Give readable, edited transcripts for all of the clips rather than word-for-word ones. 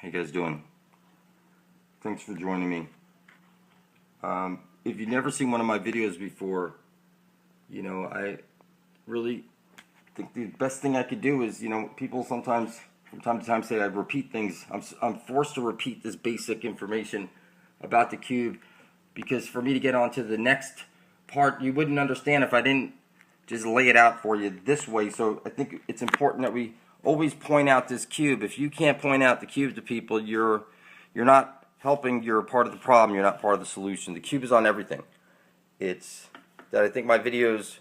you guys doing? Thanks for joining me. If you've never seen one of my videos before, you know, I really think the best thing I could do is, you know, people sometimes from time to time say I repeat things. I'm forced to repeat this basic information about the cube because for me to get on to the next part, you wouldn't understand if I didn't just lay it out for you this way. So I think it's important that we always point out this cube. If you can't point out the cube to people, you're not helping. You're part of the problem. You're not part of the solution. The cube is on everything. It's that I think my videos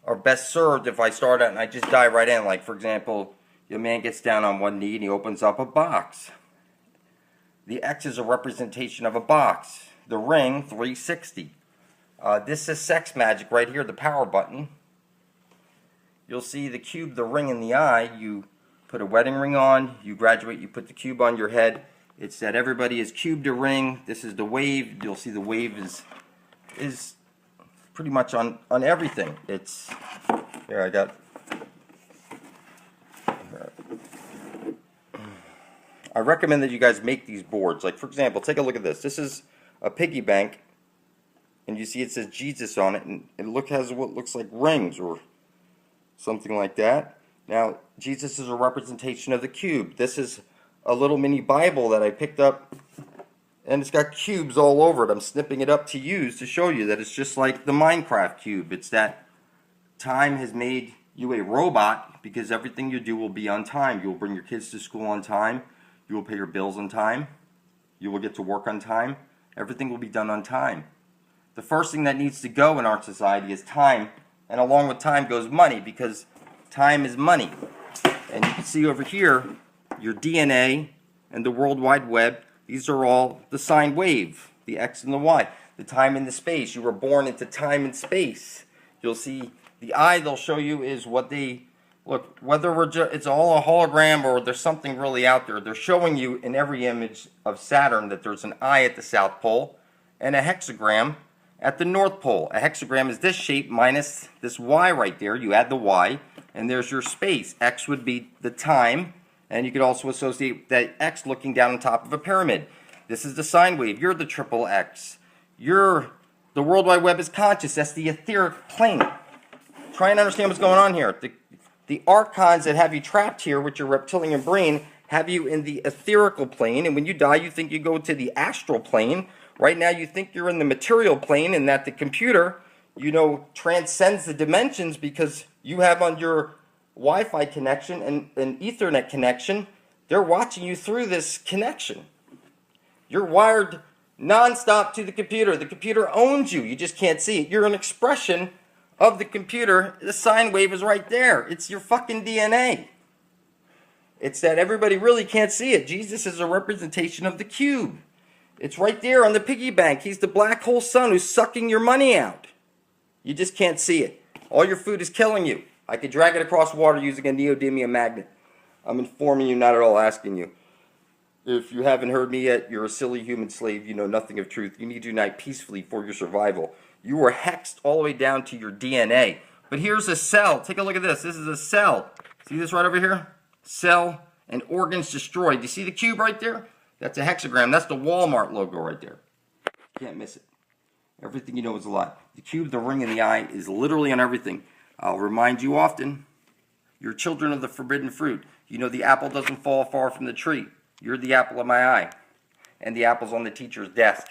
are best served if I start out and I just dive right in. Like, for example, your man gets down on one knee and he opens up a box. The X is a representation of a box. The ring, 360. This is sex magic right here, the power button. You'll see the cube, the ring, and the eye. You put a wedding ring on, you graduate, you put the cube on your head. It's that everybody is cubed a ring. This is the wave. You'll see the wave is pretty much on everything. It's, here I got, I recommend that you guys make these boards. Like, for example, take a look at this. This is a piggy bank. And you see it says Jesus on it, and it has what looks like rings or something like that. Now, Jesus is a representation of the cube. This is a little mini Bible that I picked up, and it's got cubes all over it. I'm snipping it up to use to show you that it's just like the Minecraft cube. It's that time has made you a robot because everything you do will be on time. You will bring your kids to school on time. You will pay your bills on time. You will get to work on time. Everything will be done on time. The first thing that needs to go in our society is time, and along with time goes money, because time is money. And you can see over here, your DNA and the World Wide Web, these are all the sine wave, the X and the Y, the time and the space. You were born into time and space. You'll see the eye they'll show you is what they, look, whether it's all a hologram or there's something really out there, they're showing you in every image of Saturn that there's an eye at the South Pole and a hexagram at the North Pole. A hexagram is this shape minus this Y right there. You add the Y, and there's your space. X would be the time, and you could also associate that X looking down on top of a pyramid. This is the sine wave. You're the triple X. The World Wide Web is conscious. That's the etheric plane. Try and understand what's going on here. The archons that have you trapped here with your reptilian brain have you in the etherical plane, and when you die, you think you go to the astral plane. Right now you think you're in the material plane and that the computer, you know, transcends the dimensions because you have on your Wi-Fi connection and an Ethernet connection, they're watching you through this connection. You're wired non-stop to the computer. The computer owns you. You just can't see it. You're an expression of the computer. The sine wave is right there. It's your fucking DNA. It's that everybody really can't see it. Jesus is a representation of the cube. It's right there on the piggy bank. He's the black hole sun who's sucking your money out. You just can't see it. All your food is killing you. I could drag it across water using a neodymium magnet. I'm informing you, not at all asking you. If you haven't heard me yet, you're a silly human slave. You know nothing of truth. You need to unite peacefully for your survival. You were hexed all the way down to your DNA. But here's a cell. Take a look at this. This is a cell. See this right over here? Cell and organs destroyed. Do you see the cube right there? That's a hexagram. That's the Walmart logo right there. Can't miss it. Everything you know is a lie. The cube, the ring, and the eye is literally on everything. I'll remind you often, you're children of the forbidden fruit. You know the apple doesn't fall far from the tree. You're the apple of my eye. And the apple's on the teacher's desk.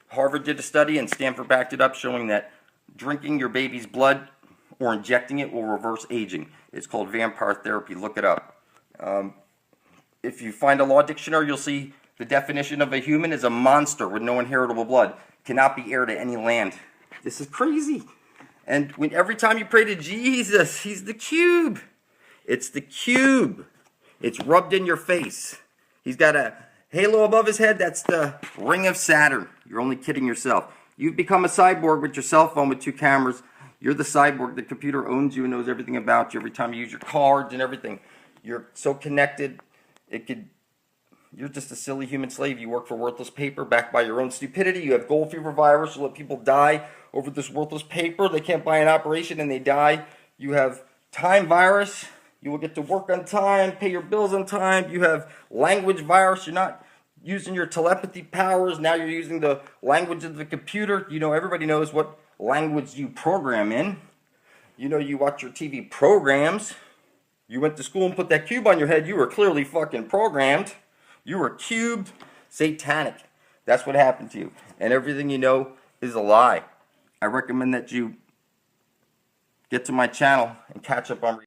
Harvard did a study and Stanford backed it up showing that drinking your baby's blood or injecting it will reverse aging. It's called vampire therapy. Look it up. If you find a law dictionary, you'll see the definition of a human is a monster with no inheritable blood. Cannot be heir to any land. This is crazy. And every time you pray to Jesus, he's the cube. It's the cube. It's rubbed in your face. He's got a halo above his head. That's the ring of Saturn. You're only kidding yourself. You've become a cyborg with your cell phone with 2 cameras. You're the cyborg. The computer owns you and knows everything about you. Every time you use your cards and everything. You're so connected. You're just a silly human slave. You work for worthless paper backed by your own stupidity. You have gold fever virus. You let people die over this worthless paper. They can't buy an operation and they die. You have time virus. You will get to work on time, pay your bills on time. You have language virus. You're not using your telepathy powers. Now you're using the language of the computer. You know, everybody knows what language you program in. You know, you watch your TV programs. You went to school and put that cube on your head. You were clearly fucking programmed. You were cubed. Satanic. That's what happened to you. And everything you know is a lie. I recommend that you get to my channel and catch up on